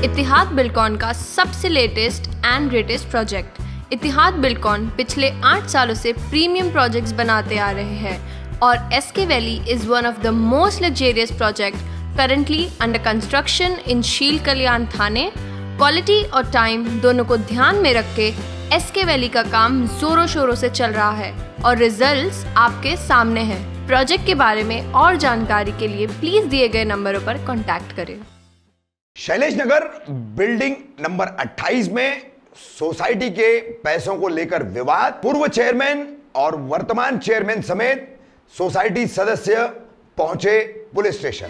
इतिहाद बिल्डकॉन का सबसे latest and greatest project. Etihad Buildcon पिछले 8 सालों से प्रीमियम प्रोजेक्ट्स बनाते आ रहे हैं और SK valley is one of the most luxurious project currently under construction in Shil Kalyan Thane. Quality और टाइम दोनों को ध्यान में रख के एसके वैली का काम जोरों शोरों से चल रहा है और रिजल्ट्स आपके सामने हैं। प्रोजेक्ट के बारे में और जानकारी के लिए प्लीज दिए गए नंबरों पर कॉन्टैक्ट करें। शैलेश नगर बिल्डिंग नंबर 28 में सोसाइटी के पैसों को लेकर विवाद। पूर्व चेयरमैन और वर्तमान चेयरमैन समेत सोसाइटी सदस्य पहुंचे पुलिस स्टेशन।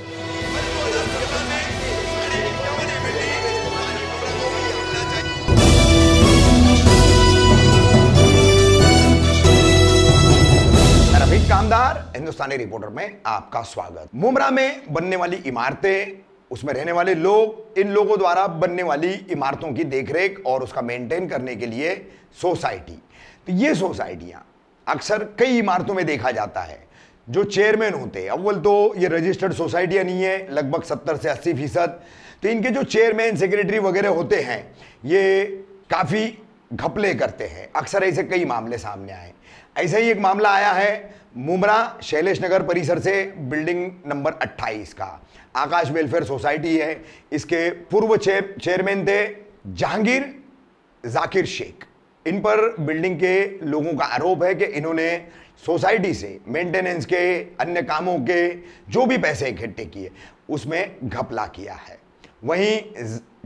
रफीक कामदार, हिंदुस्तानी रिपोर्टर में आपका स्वागत। मुमरा में बनने वाली इमारतें, उसमें रहने वाले लोग, इन लोगों द्वारा बनने वाली इमारतों की देखरेख और उसका मेंटेन करने के लिए सोसाइटी। तो ये सोसाइटियां अक्सर कई इमारतों में देखा जाता है। जो चेयरमैन होते हैं, अव्वल तो ये रजिस्टर्ड सोसाइटियां नहीं है, लगभग 70 से 80%। तो इनके जो चेयरमैन, सेक्रेटरी वगैरह होते हैं, ये काफ़ी घपले करते हैं। अक्सर ऐसे कई मामले सामने आए। ऐसा ही एक मामला आया है मुमरा शैलेश नगर परिसर से, बिल्डिंग नंबर 28 का। आकाश वेलफेयर सोसाइटी है। इसके पूर्व चेयरमैन थे जहांगीर जाकिर शेख। इन पर बिल्डिंग के लोगों का आरोप है कि इन्होंने सोसाइटी से मेंटेनेंस के, अन्य कामों के जो भी पैसे इकट्ठे किए उसमें घपला किया है। वहीं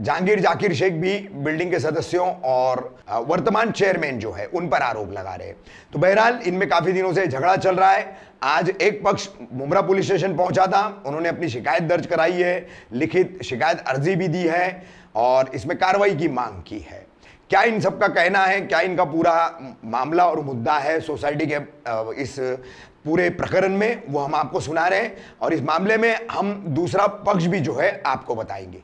जहांगीर जाकिर शेख भी बिल्डिंग के सदस्यों और वर्तमान चेयरमैन जो है उन पर आरोप लगा रहे हैं। तो बहरहाल इनमें काफी दिनों से झगड़ा चल रहा है। आज एक पक्ष मुमरा पुलिस स्टेशन पहुंचा था, उन्होंने अपनी शिकायत दर्ज कराई है, लिखित शिकायत अर्जी भी दी है और इसमें कार्रवाई की मांग की है। क्या इन सब का कहना है, क्या इनका पूरा मामला और मुद्दा है सोसाइटी के इस पूरे प्रकरण में, वो हम आपको सुना रहे हैं और इस मामले में हम दूसरा पक्ष भी जो है आपको बताएंगे।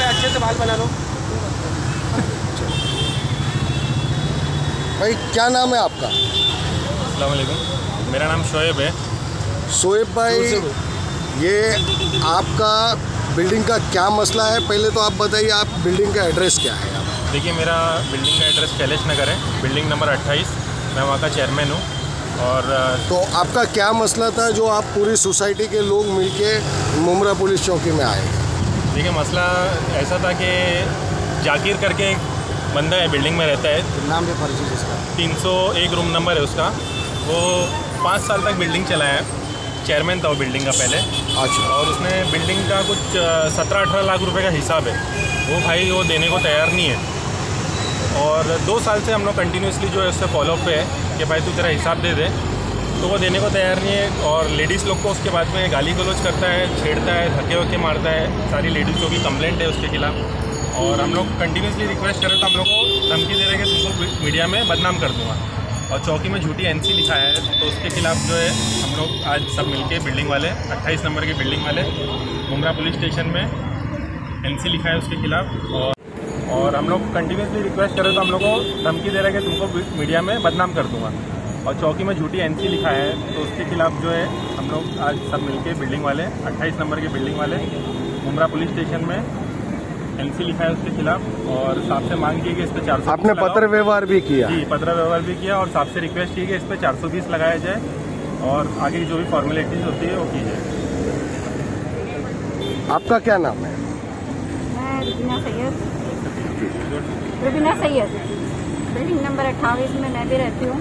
अच्छे से बाल बना लो भाई। क्या नाम है आपका? अस्सलाम वालेकुम, मेरा नाम शोएब है। शोएब भाई, ये आपका बिल्डिंग का क्या मसला है? पहले तो आप बताइए, आप बिल्डिंग का एड्रेस क्या है? आप देखिए, मेरा बिल्डिंग का एड्रेस शैलेश नगर है, बिल्डिंग नंबर 28। मैं वहाँ का चेयरमैन हूँ। और तो आपका क्या मसला था जो आप पूरी सोसाइटी के लोग मिलके मुमरा पुलिस चौकी में आए? देखिए, मसला ऐसा था कि जाकिर करके एक बंदा है, बिल्डिंग में रहता है, नाम भी फर्जी जिसका 301 रूम नंबर है उसका। वो 5 साल तक बिल्डिंग चलाया है, चेयरमैन था वो बिल्डिंग का पहले। अच्छा। और उसने बिल्डिंग का कुछ 17-18 लाख रुपए का हिसाब है, वो भाई वो देने को तैयार नहीं है। और 2 साल से हम लोग कंटिन्यूसली जो है उससे फॉलोअप पे है कि भाई तू तेरा हिसाब दे दे, तो वो देने को तैयार नहीं है। और लेडीज़ लोग को उसके बाद में गाली गलौज करता है, छेड़ता है, धक्के वक्के मारता है। सारी लेडीज़ की कंप्लेंट है उसके खिलाफ और हम लोग कंटिन्यूसली रिक्वेस्ट करें तो हम लोग को धमकी दे रहे हैं कि तुमको मीडिया में बदनाम कर दूँगा और चौकी में झूठी एनसी लिखाया है। तो उसके खिलाफ जो है हम लोग आज सब मिलके बिल्डिंग वाले 28 नंबर के बिल्डिंग वाले मुमरा पुलिस स्टेशन में एनसी लिखा है उसके खिलाफ। और हम लोग कंटिन्यूसली रिक्वेस्ट करें तो हम लोग को धमकी दे रहे हैं कि तुमको मीडिया में बदनाम कर दूंगा और चौकी में झूठी एनसी लिखा है। तो उसके खिलाफ जो है हम लोग आज सब मिलके बिल्डिंग वाले 28 नंबर के बिल्डिंग वाले मुमरा पुलिस स्टेशन में एनसी लिखा है उसके खिलाफ और साहब से मांग की कि इस पर 420। आपने पत्र व्यवहार भी किया? जी, पत्र व्यवहार भी किया और साहब से रिक्वेस्ट की कि इस पर 420 लगाया जाए और आगे जो भी फॉर्मेलिटीज होती है वो की जाए। आपका क्या नाम है? रुबीना सैयद, बिल्डिंग नंबर 28 में मैं भी रहती हूँ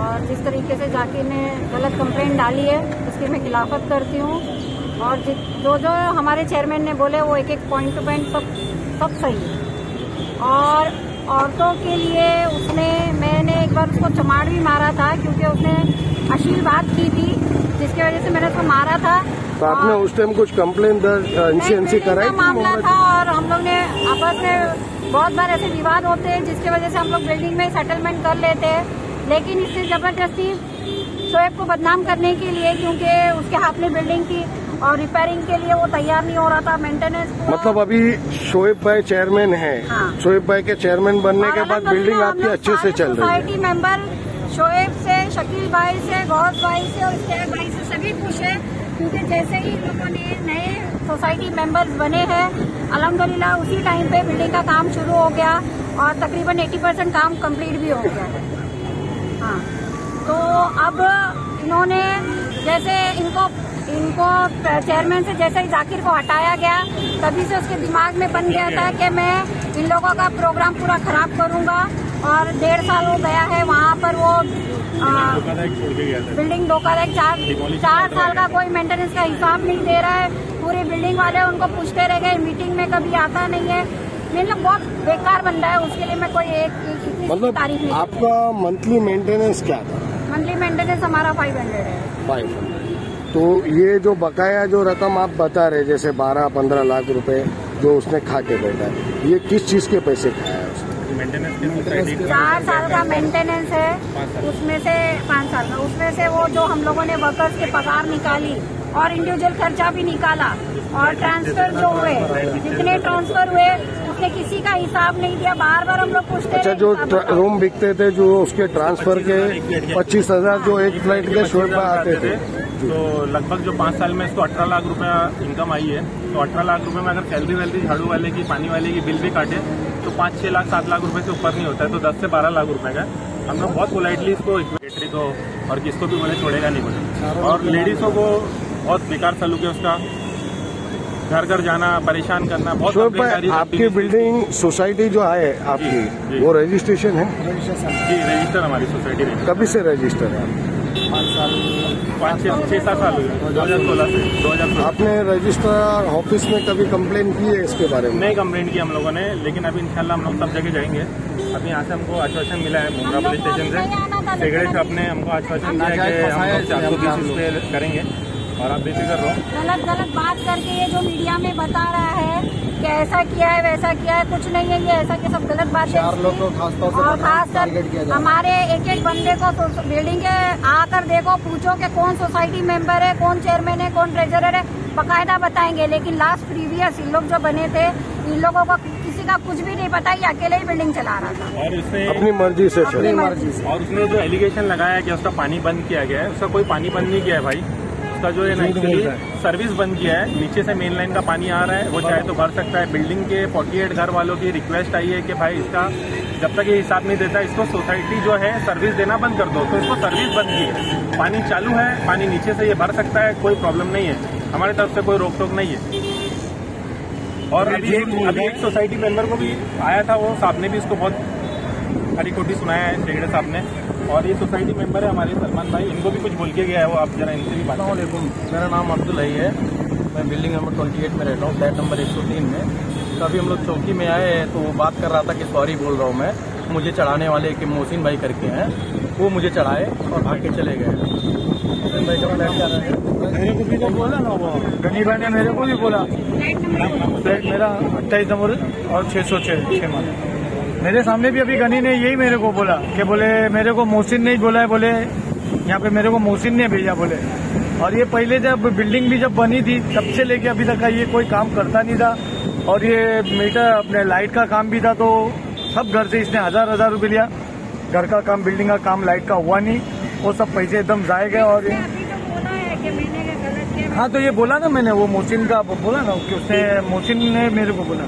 और जिस तरीके से जाकिर ने गलत कंप्लेंट डाली है उसकी मैं खिलाफत करती हूँ। और जो हमारे चेयरमैन ने बोले वो एक पॉइंट टू पॉइंट सब सही है। और औरतों के लिए मैंने एक बार उसको चमाड़ भी मारा था क्योंकि उसने अश्लील बात की थी जिसकी वजह से मैंने उसको मारा था। तो आपने उस टाइम कुछ कंप्लेंट दर्ज एनसी कराई? मामला था और हम लोग ने आपस में बहुत बार ऐसे विवाद होते हैं जिसकी वजह से हम लोग बिल्डिंग में सेटलमेंट कर लेते हैं। लेकिन इससे जबरदस्ती शोएब को बदनाम करने के लिए, क्योंकि उसके हाथ में बिल्डिंग थी और रिपेयरिंग के लिए वो तैयार नहीं हो रहा था, मेंटेनेंस। मतलब अभी शोएब भाई चेयरमैन है। हाँ। शोएब भाई के चेयरमैन बनने के बाद बिल्डिंग आपकी अच्छे से चल रही है। सोसाइटी मेंबर शोएब से शकील भाई से, गौस भाई से और स्टेक भाई से सभी खुश है, क्योंकि जैसे ही इन लोगों ने नए सोसाइटी मेंबर्स बने हैं, अल्हम्दुलिल्लाह उसी टाइम पे बिल्डिंग का काम शुरू हो गया और तकरीबन 80% काम कंप्लीट भी हो गया है। हाँ, तो अब इन्होंने जैसे इनको चेयरमैन से जैसे ही जाकिर को हटाया गया, तभी से उसके दिमाग में बन गया था कि मैं इन लोगों का प्रोग्राम पूरा खराब करूंगा। और 1.5 साल हो गया है वहाँ पर वो बिल्डिंग धोखाधड़ी 4 साल का कोई मेंटेनेंस का हिसाब नहीं दे रहा है। पूरी बिल्डिंग वाले उनको पूछते रह गए, मीटिंग में कभी आता नहीं है। मतलब बहुत बेकार बंदा है, उसके लिए मैं कोई एक मतलब तारीफ नहीं। आपका मंथली मेंटेनेंस क्या था? मंथली मेंटेनेंस हमारा 500 है। 500। तो ये जो बकाया जो रकम आप बता रहे, जैसे 12-15 लाख रुपए जो उसने खा के बैठा है, ये किस चीज के पैसे खाया है उसने? मेंटेनेंस 4 साल का मेंटेनेंस है, उसमें से 5 साल का, उसमें से वो जो हम लोगों ने वर्कर्स के पगार निकाली और इंडिविजुअल खर्चा भी निकाला और ट्रांसफर जो हुए, जितने ट्रांसफर हुए उसने किसी का हिसाब नहीं दिया। बार बार हम लोग पूछते अच्छा, जो रूम बिकते थे जो उसके ट्रांसफर के 25,000 जो एक फ्लाइट के शो पे आते थे, तो लगभग जो 5 साल में इसको 18 लाख रुपया इनकम आई है। तो 18 लाख रुपए में अगर सैलरी वैलरी झाड़ू वाले की, पानी वाले की बिल भी काटे तो 5-6 लाख 7 लाख रुपए से ऊपर नहीं होता है। तो 10 से 12 लाख रुपए का हम लोग बहुत पोलाइटली इसको इक्वेटरी को और किसको भी बोले छोड़ेगा नहीं बोले। और लेडीजों को बहुत बेकार सलूक है उसका, घर घर जाना, परेशान करना, बहुत। आपकी बिल्डिंग सोसाइटी जो है आपकी, वो रजिस्ट्रेशन है? जी, रजिस्टर हमारी सोसाइटी रजिस्टर। कभी से रजिस्टर है? 5-6-7 साल हुए, 2016 से 2016। आपने रजिस्ट्रार ऑफिस में कभी कंप्लेन की है इसके बारे में? नहीं कंप्लेंट की हम लोगों ने, लेकिन अभी इंशाल्लाह हम लोग सब जगह जाएंगे। अभी यहाँ से हमको आश्वासन मिला है मुंद्रा पुलिस स्टेशन से, सेक्रेटरी साहब ने हमको आश्वासन दिया कि हम लोग 420 पे करेंगे और आप बेफिक्र रहो। गलत बात करके ये जो मीडिया में बता रहा है कि ऐसा किया है वैसा किया है, कुछ नहीं है ये ऐसा कि सब गलत बात है। 4 लोग को खासकर हमारे एक बंदे को तो बिल्डिंग के आकर देखो, पूछो कि कौन सोसाइटी मेंबर है, कौन चेयरमैन है, कौन ट्रेजरर है, बकायदा बताएंगे। लेकिन लास्ट प्रीवियस इन लोग जो बने थे, इन लोगों को किसी का कुछ भी नहीं पता, ये अकेले ही बिल्डिंग चला रहा था और उसने अपनी मर्जी से अपनी मर्जी से। और उसने जो एलिगेशन लगाया कि उसका पानी बंद किया गया है, उसका कोई पानी बंद नहीं किया है भाई। उसका जो है ना एक्चुअली सर्विस बंद किया है, नीचे से मेन लाइन का पानी आ रहा है, वो चाहे तो भर सकता है। बिल्डिंग के 48 घर वालों की रिक्वेस्ट आई है कि भाई इसका जब तक ये हिसाब नहीं देता, इसको सोसाइटी जो है सर्विस देना बंद कर दो। तो इसको सर्विस बंद की है, पानी चालू है, पानी नीचे से ये भर सकता है, कोई प्रॉब्लम नहीं है, हमारी तरफ से कोई रोक टोक नहीं है। और अभी एक सोसाइटी मेंबर को भी आया था, वो साहब ने भी इसको बहुत खरी खोटी सुनाया है, सेक्रेटरी साहब ने। और ये सोसाइटी मेंबर है हमारे सलमान भाई, इनको भी कुछ बोल के गया है, वो आप जरा इनसे भी बात करें। मेरा नाम अब्दुल है, मैं बिल्डिंग नंबर 28 में रहता हूँ, फ्लैट नंबर 103 में। कभी हम लोग चौकी में आए हैं तो वो बात कर रहा था कि सॉरी बोल रहा हूँ मैं, मुझे चढ़ाने वाले एक मोहसिन भाई करके हैं, वो मुझे चढ़ाए और भाग के चले गए। मेरे को भी तो बोला ना, वो गनी भाई ने मेरे को भी बोला, फ्लैट मेरा 28 नंबर और 606 माला। मेरे सामने भी अभी गनी ने यही मेरे को बोला कि बोले मेरे को मोहसिन नहीं बोला है, बोले यहाँ पे मेरे को मोहसिन ने भेजा बोले। और ये पहले जब बिल्डिंग भी जब बनी थी तब से लेके अभी तक का ये कोई काम करता नहीं था। और ये मीटर अपने लाइट का काम भी था, तो सब घर से इसने 1000 रुपये लिया। घर का काम, बिल्डिंग का काम, लाइट का हुआ नहीं, वो सब पैसे एकदम जाए गए। और हाँ, तो ये बोला ना मैंने, वो मोहसिन का बोला ना कि उसने, मोहसिन ने मेरे को बोला।